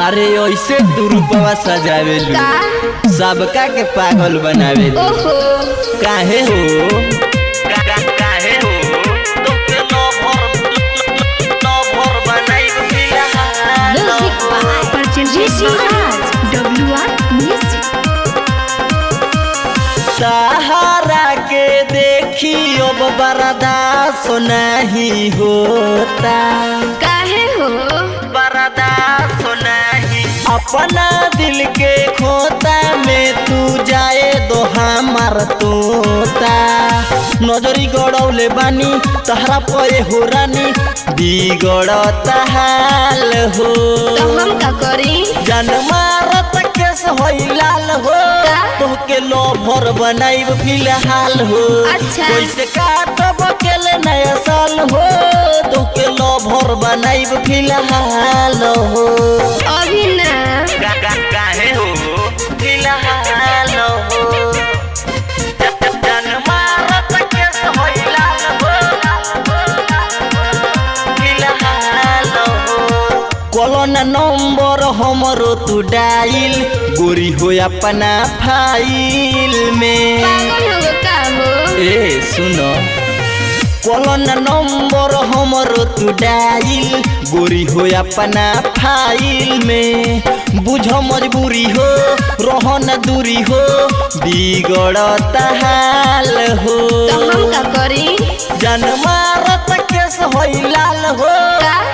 अरे ऐसे तू रूपवा सजावेलू का सबका के पागल बनावेलू ओहो काहे हो काहे हो तोके लवर बनाइब फिलहाल music by purchase WR music सहारा के देखी अब बर्दाश्त नहीं होता काहे हो बर्दाश्त नहीं अपना दिल के खोता में तू जाए दो हमार तोता नजरी गड़ौले बानी तहरा पे हो रानी बिगड़ता हाल हो तो हम का करी जान मारत केस होई लाल हो तोहके लोभर बनाइब फिलहाल हो अच्छा। कैसे काटब अकेले नया साल हो तोहके लोभर बनाइब फिलहाल हो अभी ना काहे हो फिलहाल हो जान मारत केस होई लाल हो फिलहाल हो कॉलोना नंबर हमरो तू डाइल गोरी हो अपना फाइल में पागल हो का हो ए सुनो कॉलोना नंबर हमरो तू डाइल गोरी हो अपना फाइल में बुझो मजबूरी हो रहो न दूरी हो बिगड़ता हाल हो तो हम का करी जान मारत केस होई लाल हो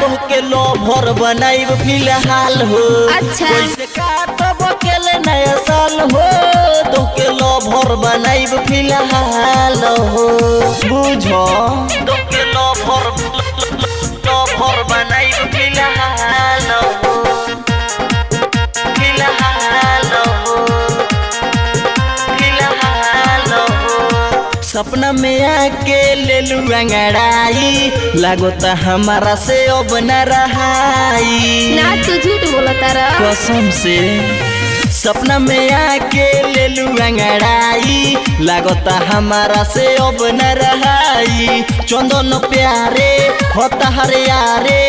तोहके लोभर बनाइब फिलहाल हो अच्छा। कैसे काटब अकेले नया साल हो तोहके लोभर बनाइब फिलहाल हो बुझो तोहके लोभर बनाइब फिलहाल हो फिलहाल हो फिलहाल हो सपना में आके ले लू अंगड़ाई लागो त हमारा से अब न रहाई ना तू झूठ बोला तारा कसम से सपना में आके ले लू अंगड़ाई लागो त हमारा से अब न रहाई चंदन प्यारे होता हरे यारे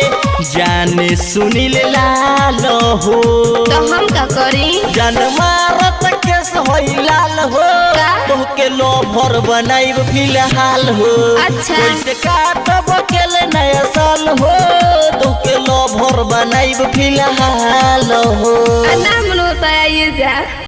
जाने सुनील लाल हो तो हम का करी जान मारत केस होई लाल हो तोहके लोभर बनाइब फिलहाल हो अच्छा। कैसे काटब अकेले नया साल हो तोहके लोभर बनाइब फिलहाल हो नाम होता है ये जा